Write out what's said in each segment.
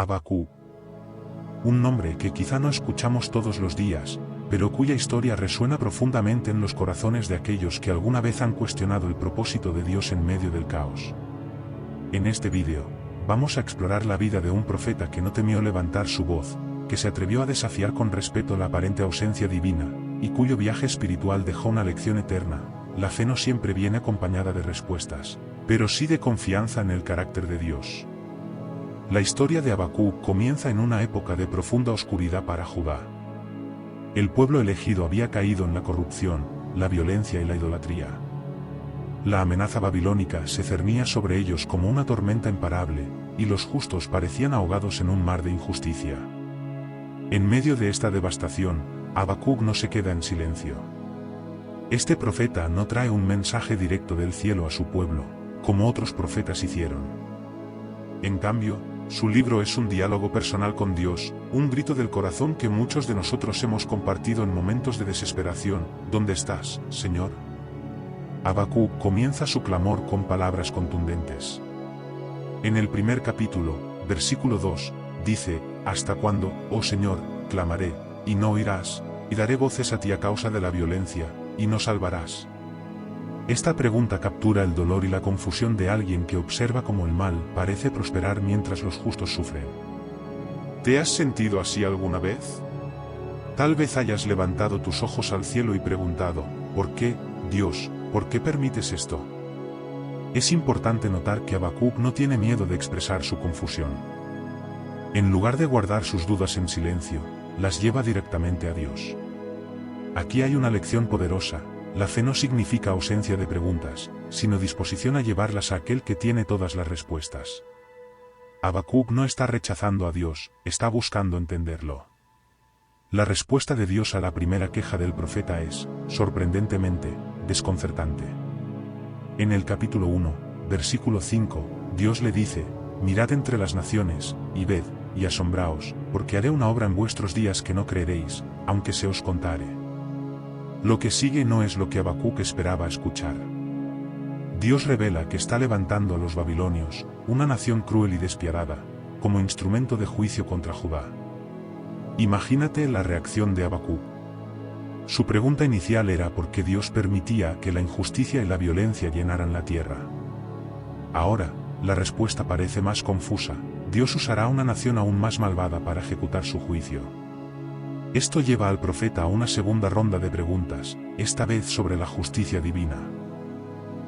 Habacuc. Un nombre que quizá no escuchamos todos los días, pero cuya historia resuena profundamente en los corazones de aquellos que alguna vez han cuestionado el propósito de Dios en medio del caos. En este vídeo, vamos a explorar la vida de un profeta que no temió levantar su voz, que se atrevió a desafiar con respeto la aparente ausencia divina, y cuyo viaje espiritual dejó una lección eterna. La fe no siempre viene acompañada de respuestas, pero sí de confianza en el carácter de Dios. La historia de Habacuc comienza en una época de profunda oscuridad para Judá. El pueblo elegido había caído en la corrupción, la violencia y la idolatría. La amenaza babilónica se cernía sobre ellos como una tormenta imparable, y los justos parecían ahogados en un mar de injusticia. En medio de esta devastación, Habacuc no se queda en silencio. Este profeta no trae un mensaje directo del cielo a su pueblo, como otros profetas hicieron. En cambio, su libro es un diálogo personal con Dios, un grito del corazón que muchos de nosotros hemos compartido en momentos de desesperación. ¿Dónde estás, Señor? Habacuc comienza su clamor con palabras contundentes. En el primer capítulo, versículo 2, dice: «¿Hasta cuándo, oh Señor, clamaré, y no oirás, y daré voces a ti a causa de la violencia, y no salvarás?» Esta pregunta captura el dolor y la confusión de alguien que observa cómo el mal parece prosperar mientras los justos sufren. ¿Te has sentido así alguna vez? Tal vez hayas levantado tus ojos al cielo y preguntado: ¿por qué, Dios, por qué permites esto? Es importante notar que Habacuc no tiene miedo de expresar su confusión. En lugar de guardar sus dudas en silencio, las lleva directamente a Dios. Aquí hay una lección poderosa. La fe no significa ausencia de preguntas, sino disposición a llevarlas a aquel que tiene todas las respuestas. Habacuc no está rechazando a Dios, está buscando entenderlo. La respuesta de Dios a la primera queja del profeta es, sorprendentemente, desconcertante. En el capítulo 1, versículo 5, Dios le dice: «Mirad entre las naciones, y ved, y asombraos, porque haré una obra en vuestros días que no creeréis, aunque se os contare». Lo que sigue no es lo que Habacuc esperaba escuchar. Dios revela que está levantando a los babilonios, una nación cruel y despiadada, como instrumento de juicio contra Judá. Imagínate la reacción de Habacuc. Su pregunta inicial era por qué Dios permitía que la injusticia y la violencia llenaran la tierra. Ahora, la respuesta parece más confusa: Dios usará una nación aún más malvada para ejecutar su juicio. Esto lleva al profeta a una segunda ronda de preguntas, esta vez sobre la justicia divina.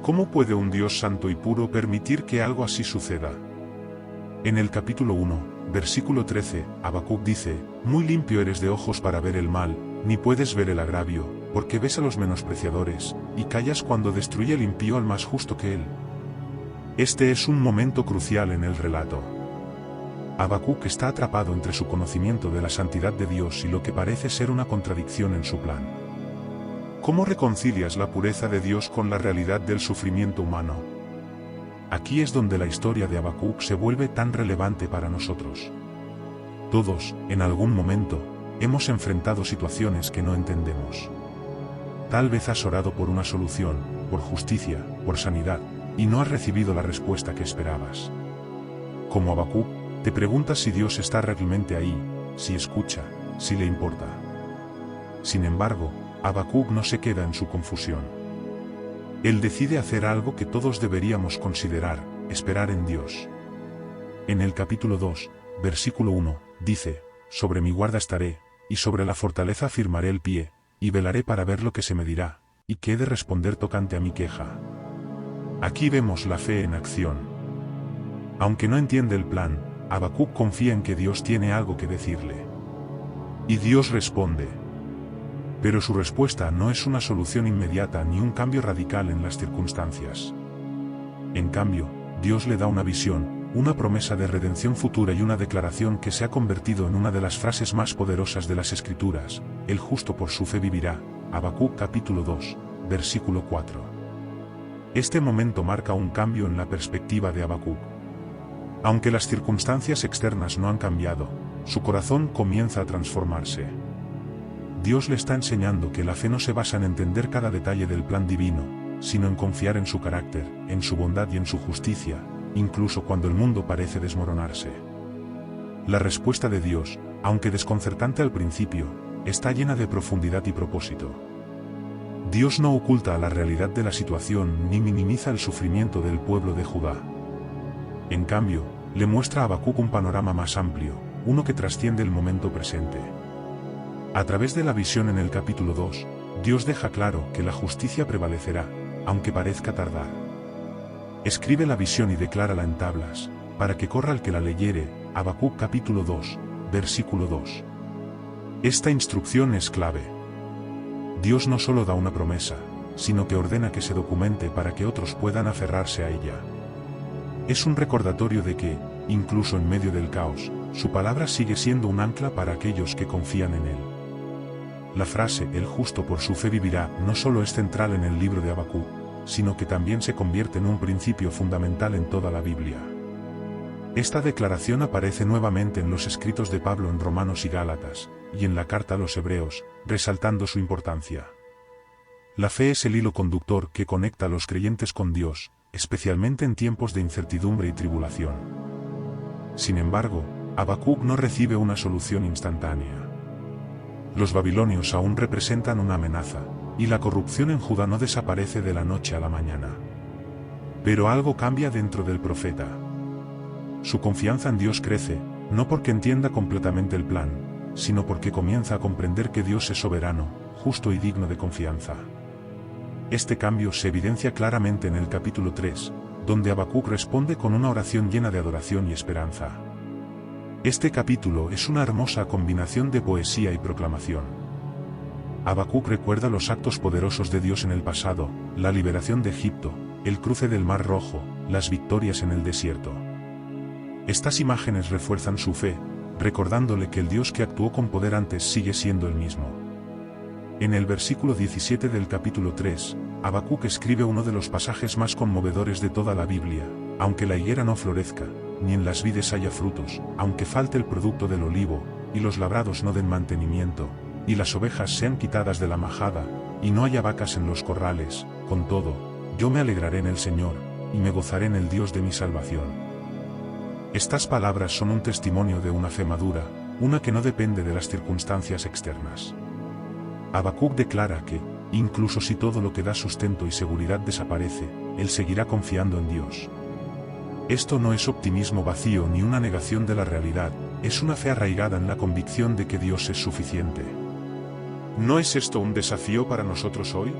¿Cómo puede un Dios santo y puro permitir que algo así suceda? En el capítulo 1, versículo 13, Habacuc dice: «Muy limpio eres de ojos para ver el mal, ni puedes ver el agravio, porque ves a los menospreciadores, y callas cuando destruye el impío al más justo que él». Este es un momento crucial en el relato. Habacuc está atrapado entre su conocimiento de la santidad de Dios y lo que parece ser una contradicción en su plan. ¿Cómo reconcilias la pureza de Dios con la realidad del sufrimiento humano? Aquí es donde la historia de Habacuc se vuelve tan relevante para nosotros. Todos, en algún momento, hemos enfrentado situaciones que no entendemos. Tal vez has orado por una solución, por justicia, por sanidad, y no has recibido la respuesta que esperabas. Como Habacuc, te preguntas si Dios está realmente ahí, si escucha, si le importa. Sin embargo, Habacuc no se queda en su confusión. Él decide hacer algo que todos deberíamos considerar: esperar en Dios. En el capítulo 2, versículo 1, dice: «Sobre mi guarda estaré, y sobre la fortaleza firmaré el pie, y velaré para ver lo que se me dirá, y qué he de responder tocante a mi queja». Aquí vemos la fe en acción. Aunque no entiende el plan, Habacuc confía en que Dios tiene algo que decirle. Y Dios responde. Pero su respuesta no es una solución inmediata ni un cambio radical en las circunstancias. En cambio, Dios le da una visión, una promesa de redención futura y una declaración que se ha convertido en una de las frases más poderosas de las Escrituras: «El justo por su fe vivirá». Habacuc capítulo 2, versículo 4. Este momento marca un cambio en la perspectiva de Habacuc. Aunque las circunstancias externas no han cambiado, su corazón comienza a transformarse. Dios le está enseñando que la fe no se basa en entender cada detalle del plan divino, sino en confiar en su carácter, en su bondad y en su justicia, incluso cuando el mundo parece desmoronarse. La respuesta de Dios, aunque desconcertante al principio, está llena de profundidad y propósito. Dios no oculta la realidad de la situación ni minimiza el sufrimiento del pueblo de Judá. En cambio, le muestra a Habacuc un panorama más amplio, uno que trasciende el momento presente. A través de la visión en el capítulo 2, Dios deja claro que la justicia prevalecerá, aunque parezca tardar. Escribe la visión y declárala en tablas, para que corra el que la leyere. Habacuc capítulo 2, versículo 2. Esta instrucción es clave. Dios no solo da una promesa, sino que ordena que se documente para que otros puedan aferrarse a ella. Es un recordatorio de que, incluso en medio del caos, su palabra sigue siendo un ancla para aquellos que confían en él. La frase "el justo por su fe vivirá" no solo es central en el libro de Habacuc, sino que también se convierte en un principio fundamental en toda la Biblia. Esta declaración aparece nuevamente en los escritos de Pablo en Romanos y Gálatas, y en la carta a los Hebreos, resaltando su importancia. La fe es el hilo conductor que conecta a los creyentes con Dios, especialmente en tiempos de incertidumbre y tribulación. Sin embargo, Habacuc no recibe una solución instantánea. Los babilonios aún representan una amenaza, y la corrupción en Judá no desaparece de la noche a la mañana. Pero algo cambia dentro del profeta. Su confianza en Dios crece, no porque entienda completamente el plan, sino porque comienza a comprender que Dios es soberano, justo y digno de confianza. Este cambio se evidencia claramente en el capítulo 3, donde Habacuc responde con una oración llena de adoración y esperanza. Este capítulo es una hermosa combinación de poesía y proclamación. Habacuc recuerda los actos poderosos de Dios en el pasado, la liberación de Egipto, el cruce del Mar Rojo, las victorias en el desierto. Estas imágenes refuerzan su fe, recordándole que el Dios que actuó con poder antes sigue siendo el mismo. En el versículo 17 del capítulo 3, Habacuc escribe uno de los pasajes más conmovedores de toda la Biblia: aunque la higuera no florezca, ni en las vides haya frutos, aunque falte el producto del olivo, y los labrados no den mantenimiento, y las ovejas sean quitadas de la majada, y no haya vacas en los corrales, con todo, yo me alegraré en el Señor, y me gozaré en el Dios de mi salvación. Estas palabras son un testimonio de una fe madura, una que no depende de las circunstancias externas. Habacuc declara que, incluso si todo lo que da sustento y seguridad desaparece, él seguirá confiando en Dios. Esto no es optimismo vacío ni una negación de la realidad, es una fe arraigada en la convicción de que Dios es suficiente. ¿No es esto un desafío para nosotros hoy?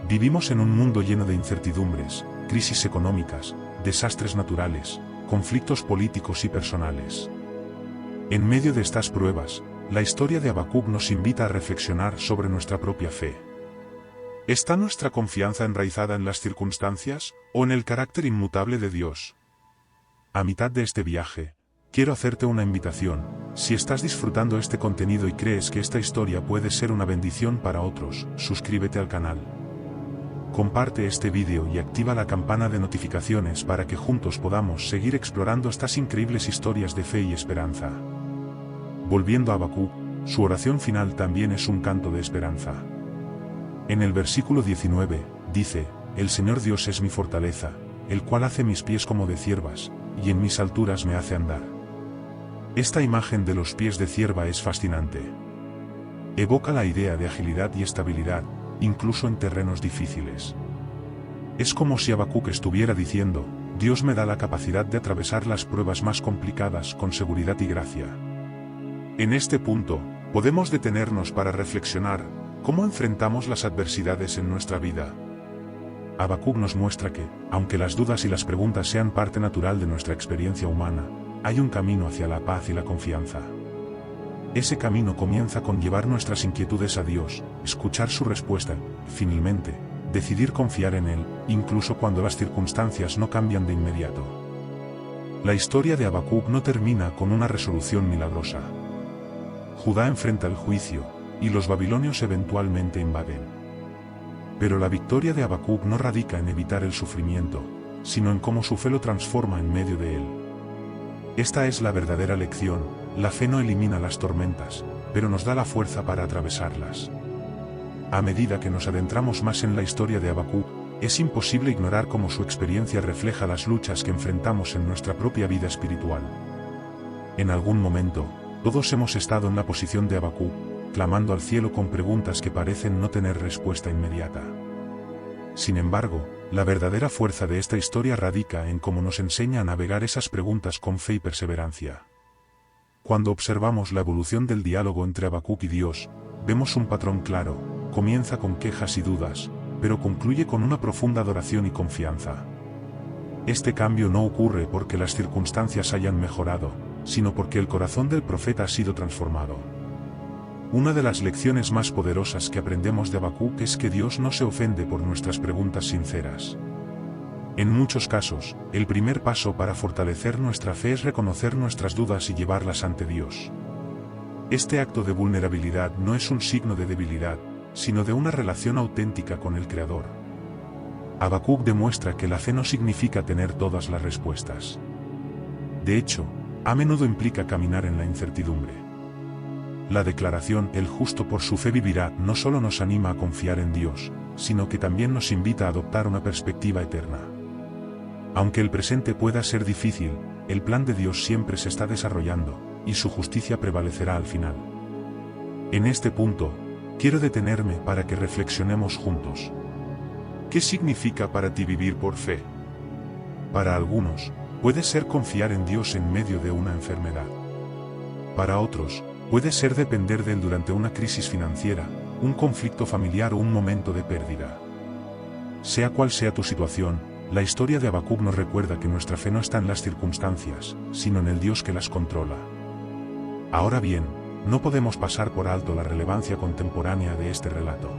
Vivimos en un mundo lleno de incertidumbres, crisis económicas, desastres naturales, conflictos políticos y personales. En medio de estas pruebas, la historia de Habacuc nos invita a reflexionar sobre nuestra propia fe. ¿Está nuestra confianza enraizada en las circunstancias, o en el carácter inmutable de Dios? A mitad de este viaje, quiero hacerte una invitación. Si estás disfrutando este contenido y crees que esta historia puede ser una bendición para otros, suscríbete al canal. Comparte este vídeo y activa la campana de notificaciones para que juntos podamos seguir explorando estas increíbles historias de fe y esperanza. Volviendo a Habacuc, su oración final también es un canto de esperanza. En el versículo 19, dice: el Señor Dios es mi fortaleza, el cual hace mis pies como de ciervas, y en mis alturas me hace andar. Esta imagen de los pies de cierva es fascinante. Evoca la idea de agilidad y estabilidad, incluso en terrenos difíciles. Es como si Habacuc estuviera diciendo: Dios me da la capacidad de atravesar las pruebas más complicadas con seguridad y gracia. En este punto, podemos detenernos para reflexionar: ¿cómo enfrentamos las adversidades en nuestra vida? Habacuc nos muestra que, aunque las dudas y las preguntas sean parte natural de nuestra experiencia humana, hay un camino hacia la paz y la confianza. Ese camino comienza con llevar nuestras inquietudes a Dios, escuchar su respuesta, y finalmente, decidir confiar en Él, incluso cuando las circunstancias no cambian de inmediato. La historia de Habacuc no termina con una resolución milagrosa. Judá enfrenta el juicio, y los babilonios eventualmente invaden. Pero la victoria de Habacuc no radica en evitar el sufrimiento, sino en cómo su fe lo transforma en medio de él. Esta es la verdadera lección: la fe no elimina las tormentas, pero nos da la fuerza para atravesarlas. A medida que nos adentramos más en la historia de Habacuc, es imposible ignorar cómo su experiencia refleja las luchas que enfrentamos en nuestra propia vida espiritual. En algún momento, todos hemos estado en la posición de Habacuc, clamando al cielo con preguntas que parecen no tener respuesta inmediata. Sin embargo, la verdadera fuerza de esta historia radica en cómo nos enseña a navegar esas preguntas con fe y perseverancia. Cuando observamos la evolución del diálogo entre Habacuc y Dios, vemos un patrón claro: comienza con quejas y dudas, pero concluye con una profunda adoración y confianza. Este cambio no ocurre porque las circunstancias hayan mejorado, sino porque el corazón del profeta ha sido transformado. Una de las lecciones más poderosas que aprendemos de Habacuc es que Dios no se ofende por nuestras preguntas sinceras. En muchos casos, el primer paso para fortalecer nuestra fe es reconocer nuestras dudas y llevarlas ante Dios. Este acto de vulnerabilidad no es un signo de debilidad, sino de una relación auténtica con el Creador. Habacuc demuestra que la fe no significa tener todas las respuestas. De hecho, a menudo implica caminar en la incertidumbre. La declaración "el justo por su fe vivirá" no solo nos anima a confiar en Dios, sino que también nos invita a adoptar una perspectiva eterna. Aunque el presente pueda ser difícil, el plan de Dios siempre se está desarrollando, y su justicia prevalecerá al final. En este punto, quiero detenerme para que reflexionemos juntos. ¿Qué significa para ti vivir por fe? Para algunos, puede ser confiar en Dios en medio de una enfermedad. Para otros, puede ser depender de Él durante una crisis financiera, un conflicto familiar o un momento de pérdida. Sea cual sea tu situación, la historia de Habacuc nos recuerda que nuestra fe no está en las circunstancias, sino en el Dios que las controla. Ahora bien, no podemos pasar por alto la relevancia contemporánea de este relato.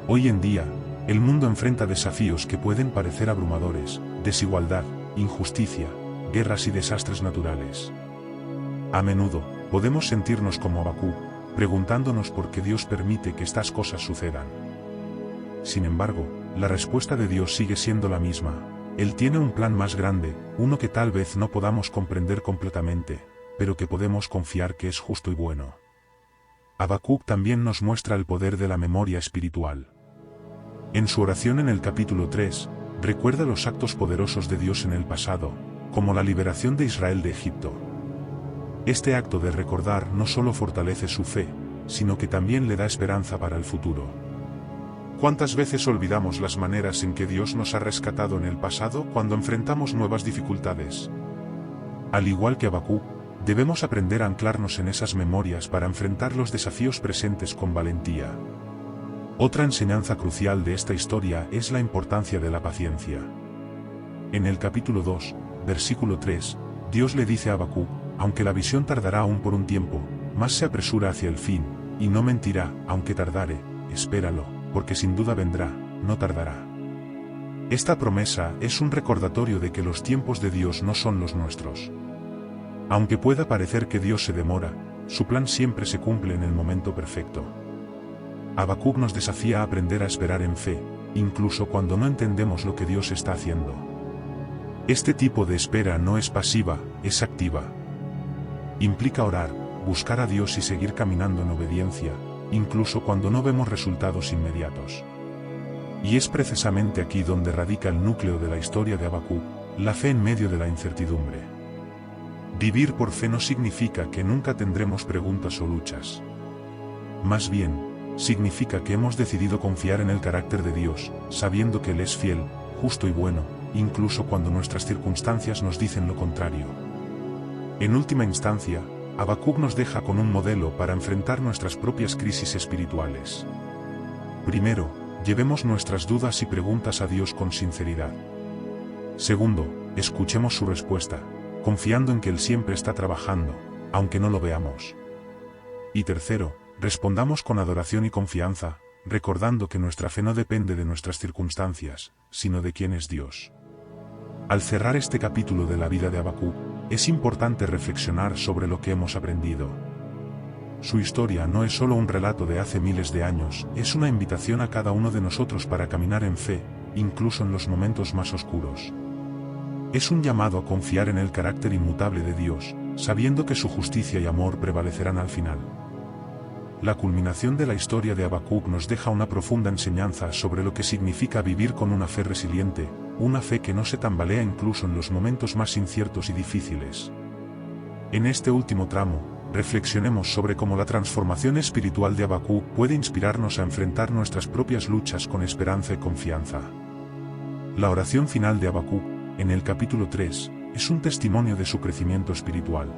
Hoy en día, el mundo enfrenta desafíos que pueden parecer abrumadores: desigualdad, injusticia, guerras y desastres naturales. A menudo, podemos sentirnos como Habacuc, preguntándonos por qué Dios permite que estas cosas sucedan. Sin embargo, la respuesta de Dios sigue siendo la misma: Él tiene un plan más grande, uno que tal vez no podamos comprender completamente, pero que podemos confiar que es justo y bueno. Habacuc también nos muestra el poder de la memoria espiritual. En su oración en el capítulo 3, recuerda los actos poderosos de Dios en el pasado, como la liberación de Israel de Egipto. Este acto de recordar no solo fortalece su fe, sino que también le da esperanza para el futuro. ¿Cuántas veces olvidamos las maneras en que Dios nos ha rescatado en el pasado cuando enfrentamos nuevas dificultades? Al igual que Habacuc, debemos aprender a anclarnos en esas memorias para enfrentar los desafíos presentes con valentía. Otra enseñanza crucial de esta historia es la importancia de la paciencia. En el capítulo 2, versículo 3, Dios le dice a Habacuc: aunque la visión tardará aún por un tiempo, más se apresura hacia el fin, y no mentirá, aunque tardare, espéralo, porque sin duda vendrá, no tardará. Esta promesa es un recordatorio de que los tiempos de Dios no son los nuestros. Aunque pueda parecer que Dios se demora, su plan siempre se cumple en el momento perfecto. Habacuc nos desafía a aprender a esperar en fe, incluso cuando no entendemos lo que Dios está haciendo. Este tipo de espera no es pasiva, es activa. Implica orar, buscar a Dios y seguir caminando en obediencia, incluso cuando no vemos resultados inmediatos. Y es precisamente aquí donde radica el núcleo de la historia de Habacuc, la fe en medio de la incertidumbre. Vivir por fe no significa que nunca tendremos preguntas o luchas. Más bien, significa que hemos decidido confiar en el carácter de Dios, sabiendo que Él es fiel, justo y bueno, incluso cuando nuestras circunstancias nos dicen lo contrario. En última instancia, Habacuc nos deja con un modelo para enfrentar nuestras propias crisis espirituales. Primero, llevemos nuestras dudas y preguntas a Dios con sinceridad. Segundo, escuchemos su respuesta, confiando en que Él siempre está trabajando, aunque no lo veamos. Y tercero, respondamos con adoración y confianza, recordando que nuestra fe no depende de nuestras circunstancias, sino de quién es Dios. Al cerrar este capítulo de la vida de Habacuc, es importante reflexionar sobre lo que hemos aprendido. Su historia no es solo un relato de hace miles de años, es una invitación a cada uno de nosotros para caminar en fe, incluso en los momentos más oscuros. Es un llamado a confiar en el carácter inmutable de Dios, sabiendo que su justicia y amor prevalecerán al final. La culminación de la historia de Habacuc nos deja una profunda enseñanza sobre lo que significa vivir con una fe resiliente, una fe que no se tambalea incluso en los momentos más inciertos y difíciles. En este último tramo, reflexionemos sobre cómo la transformación espiritual de Habacuc puede inspirarnos a enfrentar nuestras propias luchas con esperanza y confianza. La oración final de Habacuc, en el capítulo 3, es un testimonio de su crecimiento espiritual.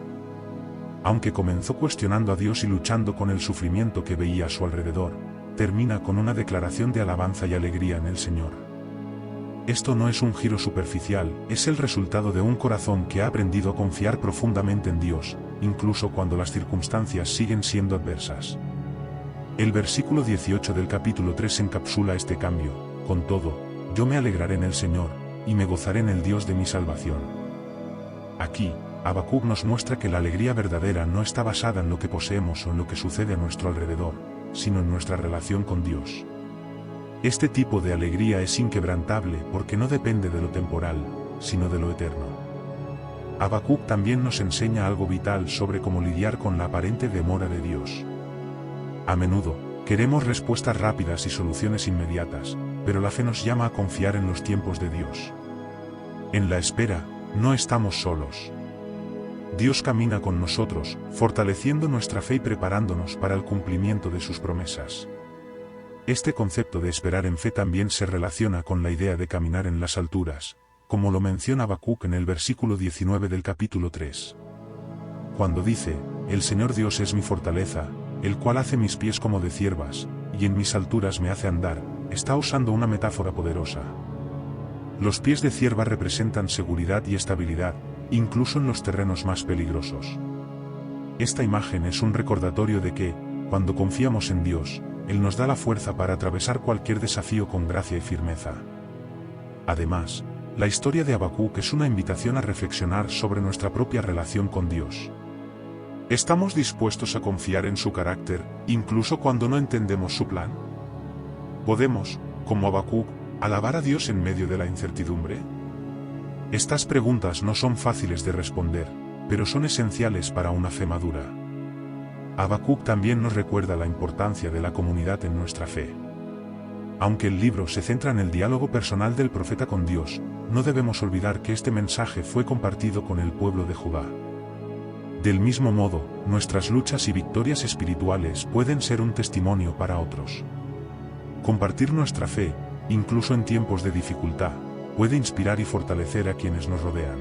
Aunque comenzó cuestionando a Dios y luchando con el sufrimiento que veía a su alrededor, termina con una declaración de alabanza y alegría en el Señor. Esto no es un giro superficial, es el resultado de un corazón que ha aprendido a confiar profundamente en Dios, incluso cuando las circunstancias siguen siendo adversas. El versículo 18 del capítulo 3 encapsula este cambio: con todo, yo me alegraré en el Señor, y me gozaré en el Dios de mi salvación. Aquí, Habacuc nos muestra que la alegría verdadera no está basada en lo que poseemos o en lo que sucede a nuestro alrededor, sino en nuestra relación con Dios. Este tipo de alegría es inquebrantable porque no depende de lo temporal, sino de lo eterno. Habacuc también nos enseña algo vital sobre cómo lidiar con la aparente demora de Dios. A menudo, queremos respuestas rápidas y soluciones inmediatas, pero la fe nos llama a confiar en los tiempos de Dios. En la espera, no estamos solos. Dios camina con nosotros, fortaleciendo nuestra fe y preparándonos para el cumplimiento de sus promesas. Este concepto de esperar en fe también se relaciona con la idea de caminar en las alturas, como lo menciona Habacuc en el versículo 19 del capítulo 3. Cuando dice, «El Señor Dios es mi fortaleza, el cual hace mis pies como de ciervas, y en mis alturas me hace andar», está usando una metáfora poderosa. Los pies de cierva representan seguridad y estabilidad, incluso en los terrenos más peligrosos. Esta imagen es un recordatorio de que, cuando confiamos en Dios, Él nos da la fuerza para atravesar cualquier desafío con gracia y firmeza. Además, la historia de Habacuc es una invitación a reflexionar sobre nuestra propia relación con Dios. ¿Estamos dispuestos a confiar en su carácter, incluso cuando no entendemos su plan? ¿Podemos, como Habacuc, alabar a Dios en medio de la incertidumbre? Estas preguntas no son fáciles de responder, pero son esenciales para una fe madura. Habacuc también nos recuerda la importancia de la comunidad en nuestra fe. Aunque el libro se centra en el diálogo personal del profeta con Dios, no debemos olvidar que este mensaje fue compartido con el pueblo de Judá. Del mismo modo, nuestras luchas y victorias espirituales pueden ser un testimonio para otros. Compartir nuestra fe, incluso en tiempos de dificultad, puede inspirar y fortalecer a quienes nos rodean.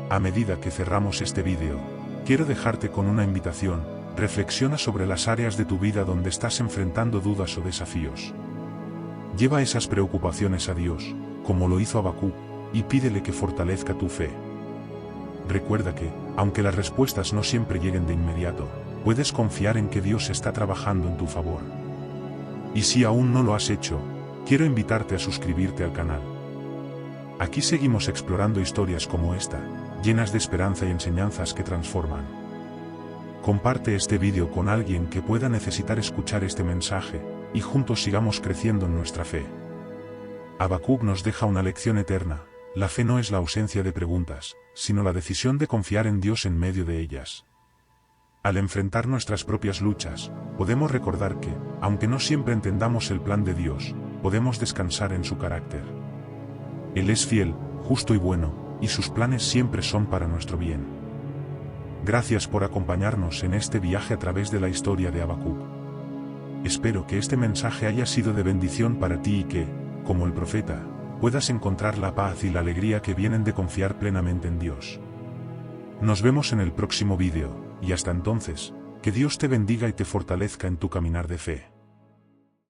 A medida que cerramos este vídeo, quiero dejarte con una invitación: reflexiona sobre las áreas de tu vida donde estás enfrentando dudas o desafíos. Lleva esas preocupaciones a Dios, como lo hizo Habacuc, y pídele que fortalezca tu fe. Recuerda que, aunque las respuestas no siempre lleguen de inmediato, puedes confiar en que Dios está trabajando en tu favor. Y si aún no lo has hecho, quiero invitarte a suscribirte al canal. Aquí seguimos explorando historias como esta, llenas de esperanza y enseñanzas que transforman. Comparte este vídeo con alguien que pueda necesitar escuchar este mensaje, y juntos sigamos creciendo en nuestra fe. Habacuc nos deja una lección eterna: la fe no es la ausencia de preguntas, sino la decisión de confiar en Dios en medio de ellas. Al enfrentar nuestras propias luchas, podemos recordar que, aunque no siempre entendamos el plan de Dios, podemos descansar en su carácter. Él es fiel, justo y bueno, y sus planes siempre son para nuestro bien. Gracias por acompañarnos en este viaje a través de la historia de Habacuc. Espero que este mensaje haya sido de bendición para ti y que, como el profeta, puedas encontrar la paz y la alegría que vienen de confiar plenamente en Dios. Nos vemos en el próximo vídeo, y hasta entonces, que Dios te bendiga y te fortalezca en tu caminar de fe.